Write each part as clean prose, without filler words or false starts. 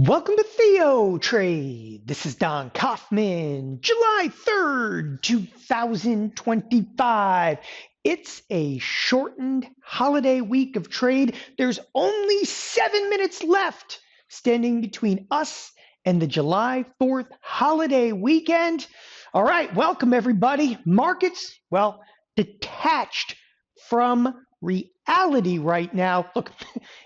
Welcome to TheoTrade. This is Don Kaufman, July 3rd, 2025. It's a shortened holiday week of trade. There's only 7 minutes left standing between us and the July 4th holiday weekend. All right, welcome everybody. Markets, well, detached from reality right now. Look,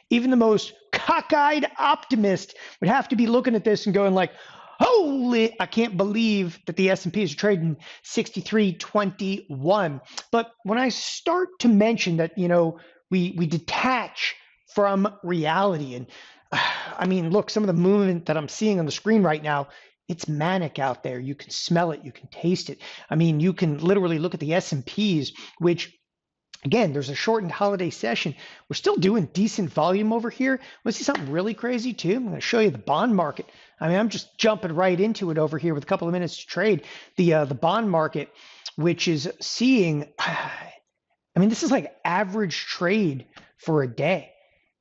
even the most cockeyed optimist would have to be looking at this and going like, holy, I can't believe that the S&P is trading 63.21. But when I start to mention that, we detach from reality, and I mean, look, some of the movement that I'm seeing on the screen right now, it's manic out there. You can smell it, you can taste it. I mean, you can literally look at the S&Ps, which again, there's a shortened holiday session. We're still doing decent volume over here. Want to see something really crazy too? I'm going to show you the bond market. I mean, I'm just jumping right into it over here with a couple of minutes to trade. The bond market, which is seeing, I mean, this is like average trade for a day,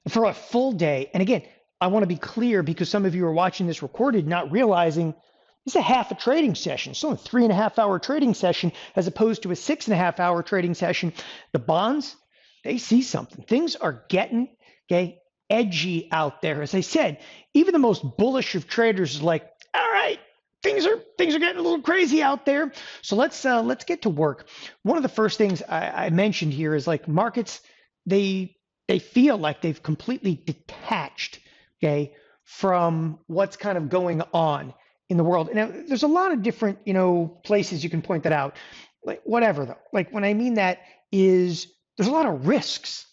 for a full day. And again, I want to be clear because some of you are watching this recorded, not realizing this is a half a trading session. It's only a 3.5 hour trading session as opposed to a 6.5 hour trading session. The bonds, they see something. Things are getting edgy out there. As I said, even the most bullish of traders is like, all right, things are getting a little crazy out there. So let's get to work. One of the first things I mentioned here is like markets, they feel like they've completely detached, from what's kind of going on in the world. Now, there's a lot of different, places you can point that out. Like whatever though. Like when I mean that is there's a lot of risks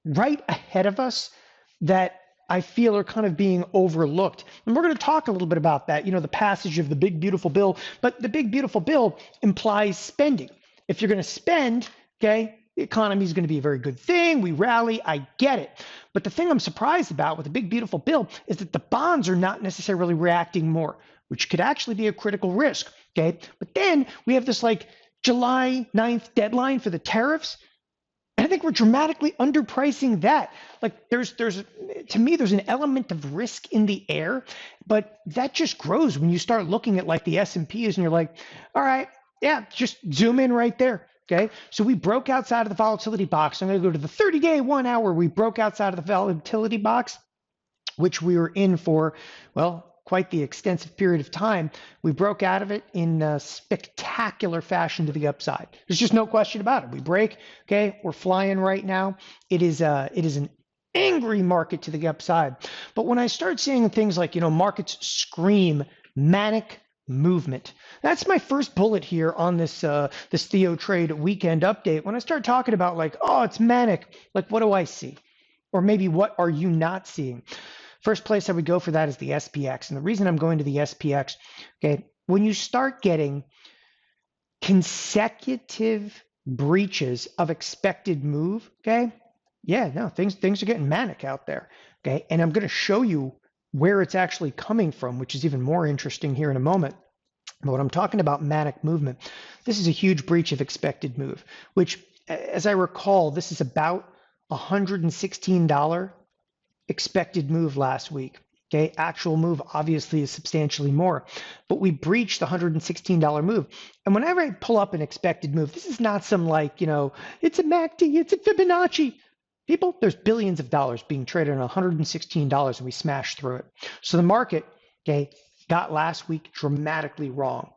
right ahead of us that I feel are kind of being overlooked. And we're going to talk a little bit about that, the passage of the big beautiful bill, but the big beautiful bill implies spending. If you're going to spend, the economy is going to be a very good thing. We rally. I get it. But the thing I'm surprised about with the big beautiful bill is that the bonds are not necessarily reacting more, which could actually be a critical risk. But then we have this like July 9th deadline for the tariffs. And I think we're dramatically underpricing that. Like there's to me, there's an element of risk in the air, but that just grows when you start looking at like the S&Ps and you're like, all right, yeah, just zoom in right there. So we broke outside of the volatility box. I'm going to go to the 30-day 1 hour. We broke outside of the volatility box, which we were in for, well, quite the extensive period of time. We broke out of it in spectacular fashion to the upside. There's just no question about it. We break, we're flying right now. It is an angry market to the upside. But when I start seeing things like, markets scream manic movement. That's my first bullet here on this this TheoTrade weekend update. When I start talking about like, oh, it's manic, like what do I see? Or maybe what are you not seeing? First place I would go for that is the SPX. And the reason I'm going to the SPX, when you start getting consecutive breaches of expected move, things are getting manic out there. And I'm going to show you where it's actually coming from, which is even more interesting here in a moment. But when I'm talking about manic movement, this is a huge breach of expected move, which, as I recall, this is about $116 expected move last week. Actual move obviously is substantially more, but we breached the $116 move. And whenever I pull up an expected move, this is not some like, it's a MACD, it's a Fibonacci. People, there's billions of dollars being traded on $116 and we smashed through it. So the market, got last week dramatically wrong.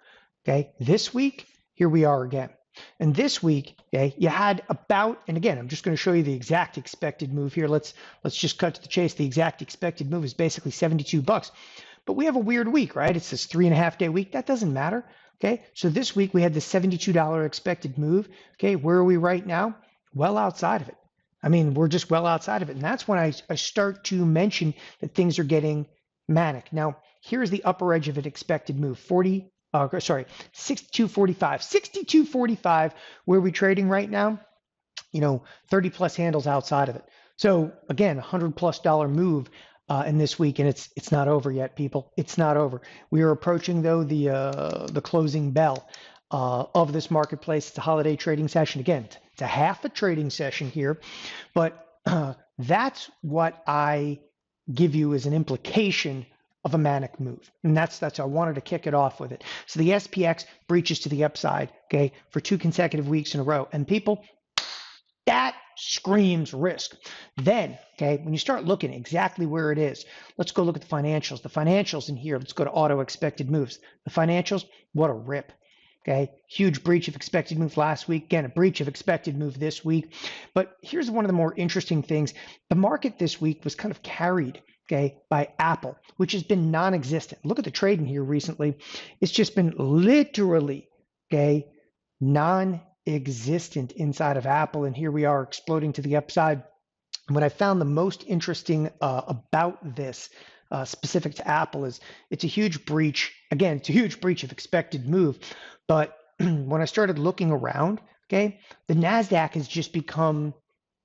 This week, here we are again. And this week, you had about, and again, I'm just going to show you the exact expected move here. Let's just cut to the chase. The exact expected move is basically $72. But we have a weird week, right? It's this 3.5 day week. That doesn't matter. So this week we had the $72 expected move. Where are we right now? Well outside of it. I mean, we're just well outside of it. And that's when I start to mention that things are getting manic. Now, here's the upper edge of an expected move, 62.45. 62.45, where are we trading right now? 30 plus handles outside of it. So again, $100+ move in this week, and it's not over yet, people. It's not over. We are approaching, though, the closing bell of this marketplace. It's a holiday trading session. Again, it's a half a trading session here, but that's what I give you as an implication of a manic move. And that's I wanted to kick it off with it. So the SPX breaches to the upside, okay, for 2 consecutive weeks in a row. And people, that screams risk. Then, okay, when you start looking exactly where it is, let's go look at the financials. The financials in here, let's go to auto expected moves. The financials, what a rip. Okay, huge breach of expected move last week. Again, a breach of expected move this week. But here's one of the more interesting things. The market this week was kind of carried, okay, by Apple, which has been non-existent. Look at the trade in here recently. It's just been literally, okay, non-existent inside of Apple. And here we are exploding to the upside. What I found the most interesting about this specific to Apple is it's a huge breach. Again, it's a huge breach of expected move. But when I started looking around, okay, the NASDAQ has just become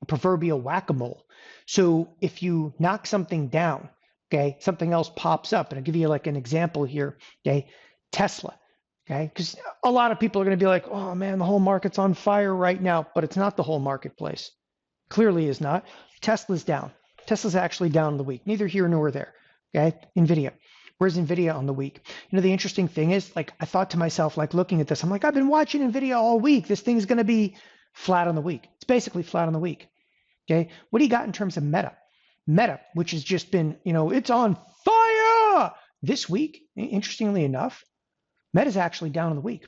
a proverbial whack-a-mole. So if you knock something down, okay, something else pops up. And I'll give you like an example here, okay, Tesla, okay, because a lot of people are going to be like, oh man, the whole market's on fire right now, but it's not the whole marketplace. Clearly is not. Tesla's down. Tesla's actually down in the week, neither here nor there, okay, NVIDIA. Where's NVIDIA on the week? You know, the interesting thing is, like, I thought to myself, like, looking at this, I'm like, I've been watching NVIDIA all week. This thing's going to be flat on the week. It's basically flat on the week. Okay. What do you got in terms of Meta? Meta, which has just been, you know, it's on fire this week. Interestingly enough, Meta's actually down in the week,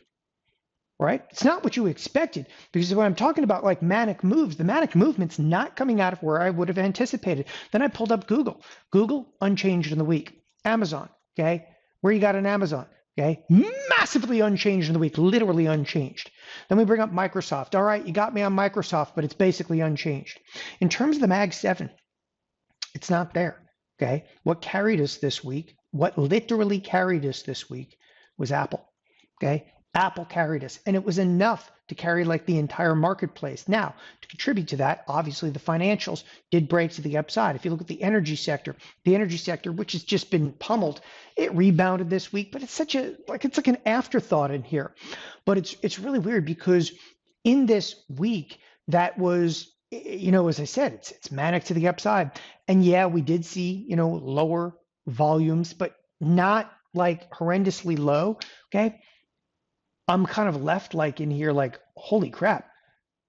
right? It's not what you expected, because when I'm talking about like manic moves, the manic movement's not coming out of where I would have anticipated. Then I pulled up Google. Google unchanged in the week. Amazon. Okay, where you got an Amazon, okay, massively unchanged in the week, literally unchanged. Then we bring up Microsoft. All right, you got me on Microsoft, but it's basically unchanged. In terms of the Mag 7, it's not there, okay? What carried us this week, what literally carried us this week was Apple, okay? Apple carried us, and it was enough to carry like the entire marketplace. Now, to contribute to that, obviously the financials did break to the upside. If you look at the energy sector, which has just been pummeled, it rebounded this week, but it's such a, like, it's like an afterthought in here. But it's really weird, because in this week that was, you know, as I said, it's manic to the upside. And yeah, we did see, you know, lower volumes, but not like horrendously low, okay? I'm kind of left like in here like, holy crap,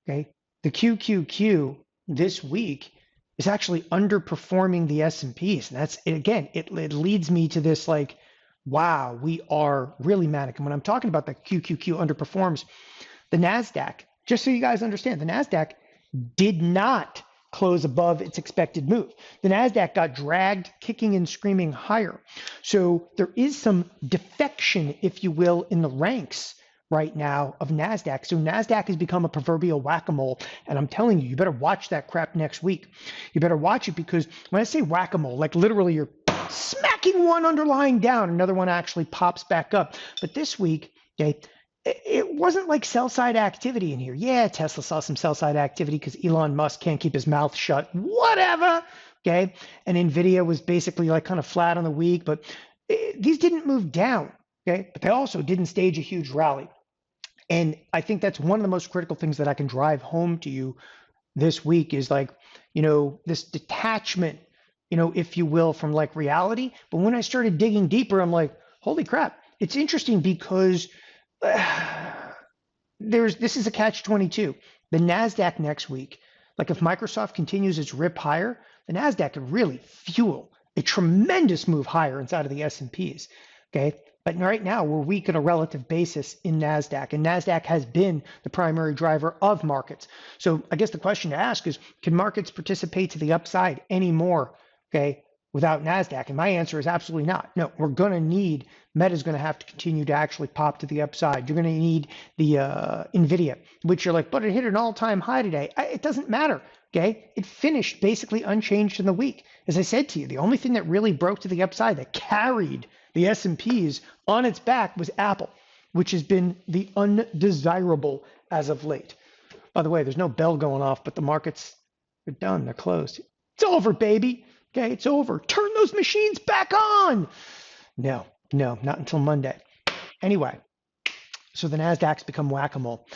okay? The QQQ this week is actually underperforming the S&Ps. And that's, again, it leads me to this like, wow, we are really manic. And when I'm talking about the QQQ underperforms, the NASDAQ, just so you guys understand, the NASDAQ did not close above its expected move. The NASDAQ got dragged, kicking and screaming higher. So there is some defection, if you will, in the ranks right now of NASDAQ. So NASDAQ has become a proverbial whack-a-mole. And I'm telling you, you better watch that crap next week. You better watch it, because when I say whack-a-mole, like literally you're smacking one underlying down, another one actually pops back up. But this week, okay, it wasn't like sell-side activity in here. Yeah, Tesla saw some sell-side activity because Elon Musk can't keep his mouth shut. Whatever, okay? And NVIDIA was basically like kind of flat on the week, but these didn't move down, okay? But they also didn't stage a huge rally. And I think that's one of the most critical things that I can drive home to you this week is like, you know, this detachment, you know, if you will, from like reality. But when I started digging deeper, I'm like, holy crap. It's interesting because this is a catch-22. The NASDAQ next week, like if Microsoft continues its rip higher, the NASDAQ could really fuel a tremendous move higher inside of the S&Ps, okay? But right now, we're weak on a relative basis in NASDAQ, and NASDAQ has been the primary driver of markets. So I guess the question to ask is, can markets participate to the upside anymore, okay, without NASDAQ? And my answer is absolutely not. No, we're going to need, Meta's going to have to continue to actually pop to the upside. You're going to need the NVIDIA, which you're like, but it hit an all-time high today. It doesn't matter, okay? It finished basically unchanged in the week. As I said to you, the only thing that really broke to the upside, that carried the S&Ps on its back, was Apple, which has been the undesirable as of late. By the way, there's no bell going off, but the markets are done. They're closed. It's over, baby. Okay, it's over. Turn those machines back on. No, not until Monday. Anyway, so the NASDAQ's become whack-a-mole.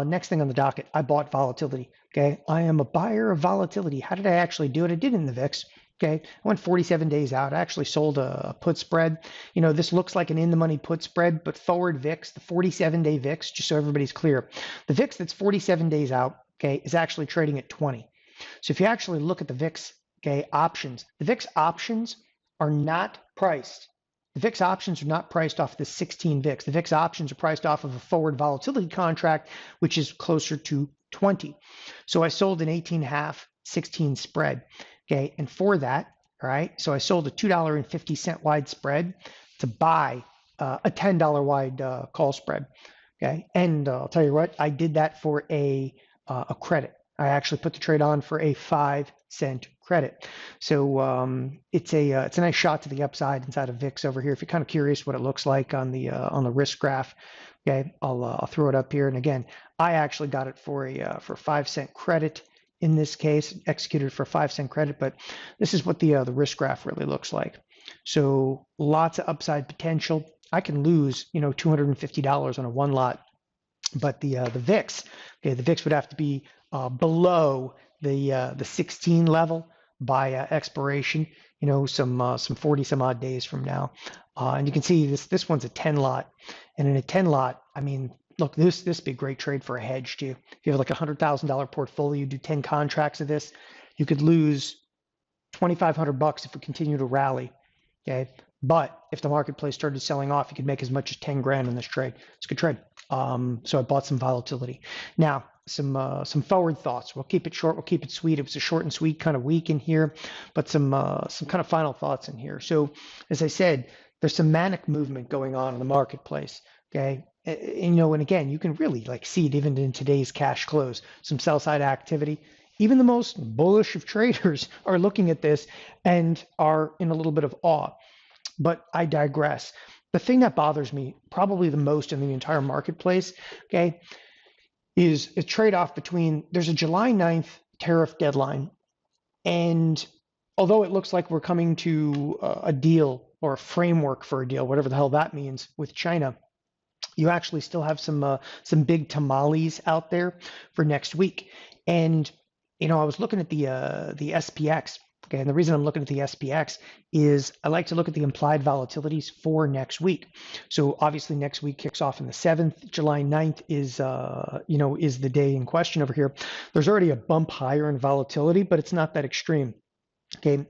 Next thing on the docket, I bought volatility. Okay, I am a buyer of volatility. How did I actually do it? I did it in the VIX. Okay, I went 47 days out. I actually sold a put spread. This looks like an in-the-money put spread, but forward VIX, the 47-day VIX, just so everybody's clear, the VIX that's 47 days out, okay, is actually trading at 20. So if you actually look at the VIX, okay, options, the VIX options are not priced. The VIX options are not priced off the 16 VIX. The VIX options are priced off of a forward volatility contract, which is closer to 20. So I sold an 18.5, 16 spread. Okay, and for that, all right, so I sold a $2.50 wide spread to buy a $10 wide call spread. Okay, and I'll tell you what, I did that for a credit. I actually put the trade on for a 5-cent credit. So it's a nice shot to the upside inside of VIX over here. If you're kind of curious what it looks like on the risk graph, okay, I'll throw it up here. And again, I actually got it for a 5-cent credit. In this case, executed for a 5-cent credit, but this is what the risk graph really looks like. So lots of upside potential. I can lose, $250 on a one lot, but the VIX, okay, the VIX would have to be below the 16 level by expiration, some 40 some odd days from now. And you can see this one's a 10 lot, and in a 10 lot, I mean, look, this would be a great trade for a hedge too. If you have like a $100,000 portfolio, you do 10 contracts of this, you could lose $2,500 if we continue to rally. Okay, but if the marketplace started selling off, you could make as much as 10 grand in this trade. It's a good trade. So I bought some volatility. Now, some forward thoughts. We'll keep it short. We'll keep it sweet. It was a short and sweet kind of week in here, but some kind of final thoughts in here. So as I said, there's some manic movement going on in the marketplace. Okay. And again, you can really see it even in today's cash close, some sell side activity. Even the most bullish of traders are looking at this and are in a little bit of awe. But I digress. The thing that bothers me probably the most in the entire marketplace, okay, is a trade-off between there's a July 9th tariff deadline. And although it looks like we're coming to a deal or a framework for a deal, whatever the hell that means, with China, you actually still have some big tamales out there for next week. And I was looking at the SPX. Okay, and the reason I'm looking at the SPX is I like to look at the implied volatilities for next week. So obviously next week kicks off on the 7th. July 9th is the day in question over here. There's already a bump higher in volatility, but it's not that extreme. Okay,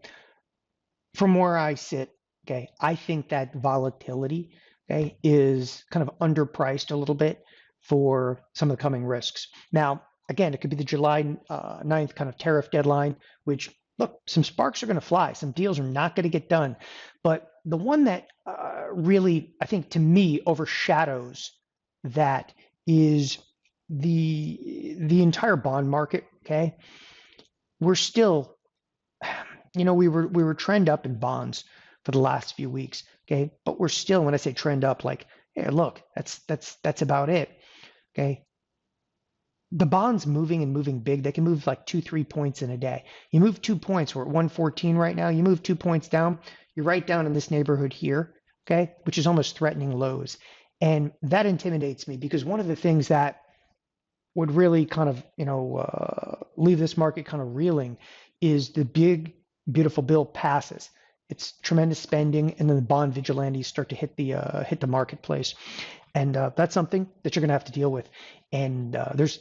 from where I sit, okay, I think that volatility, okay, is kind of underpriced a little bit for some of the coming risks. Now, again, it could be the July 9th kind of tariff deadline, which, look, some sparks are going to fly. Some deals are not going to get done. But the one that really, I think, to me, overshadows that is the entire bond market, okay? We're still, we were trend up in bonds for the last few weeks, okay? But we're still, when I say trend up, hey, look, that's about it, okay? The bonds moving and moving big, they can move 2-3 points in a day. You move 2 points, we're at 114 right now. You move 2 points down, you're right down in this neighborhood here, okay, which is almost threatening lows. And that intimidates me because one of the things that would really kind of, leave this market kind of reeling is the big, beautiful bill passes. It's tremendous spending, and then the bond vigilantes start to hit the marketplace. And that's something that you're going to have to deal with. And there's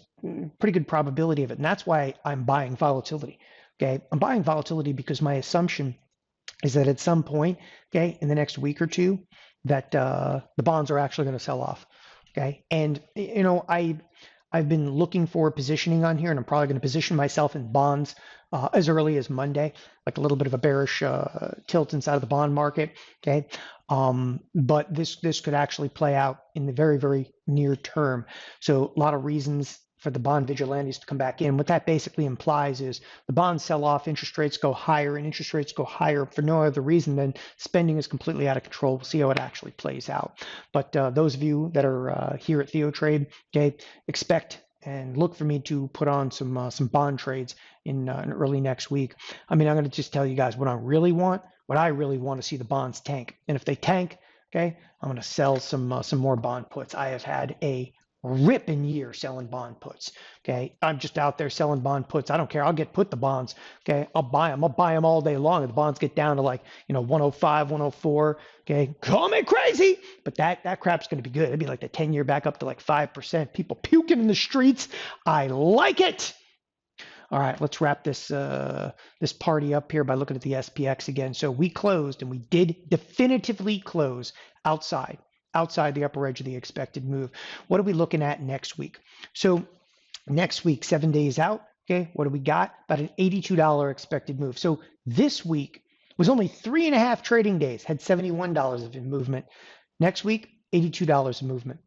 pretty good probability of it. And that's why I'm buying volatility. Okay. I'm buying volatility because my assumption is that at some point, okay, in the next week or two, that the bonds are actually going to sell off. Okay. And, I've been looking for positioning on here, and I'm probably going to position myself in bonds as early as Monday, like a little bit of a bearish tilt inside of the bond market. Okay. But this could actually play out in the very, very near term. So a lot of reasons for the bond vigilantes to come back in. What that basically implies is the bonds sell off, interest rates go higher, and interest rates go higher for no other reason than spending is completely out of control. We'll see how it actually plays out. But those of you that are here at TheoTrade, okay, expect and look for me to put on some bond trades in early next week. I mean, I'm going to just tell you guys what I really want. What I really want to see the bonds tank. And if they tank, okay, I'm going to sell some more bond puts. I have had a ripping year selling bond puts. Okay, I'm just out there selling bond puts. I don't care. I'll get put the bonds. Okay, I'll buy them. I'll buy them all day long. If the bonds get down to like 105, 104. Okay, call me crazy, but that crap's going to be good. It'd be like the 10-year back up to like 5%. People puking in the streets. I like it. All right, let's wrap this this party up here by looking at the SPX again. So we closed, and we did definitively close outside the upper edge of the expected move. What are we looking at next week? So next week, 7 days out, okay, what do we got? About an $82 expected move. So this week was only 3.5 trading days, had $71 of movement. Next week, $82 of movement.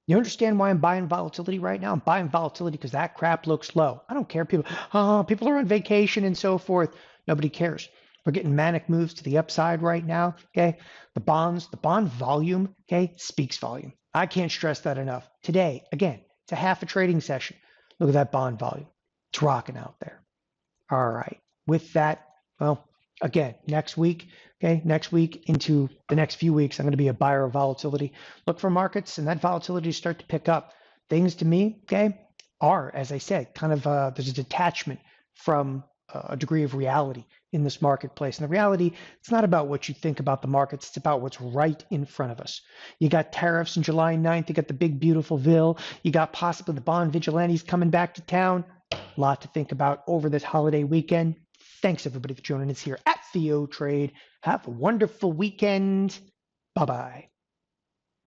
You understand why I'm buying volatility right now? I'm buying volatility because that crap looks low. I don't care. People are on vacation and so forth. Nobody cares. We're getting manic moves to the upside right now. Okay. The bond volume, okay, speaks volume. I can't stress that enough. Today, again, it's a half a trading session. Look at that bond volume. It's rocking out there. All right. With that, well, again, next week into the next few weeks, I'm going to be a buyer of volatility. Look for markets and that volatility to start to pick up. Things to me, okay, are, as I said, kind of there's a detachment from a degree of reality in this marketplace. And the reality, it's not about what you think about the markets, it's about what's right in front of us. You got tariffs on July 9th, you got the big beautiful bill, you got possibly the bond vigilantes coming back to town. A lot to think about over this holiday weekend. Thanks everybody for joining us here at TheoTrade. Have a wonderful weekend. Bye-bye.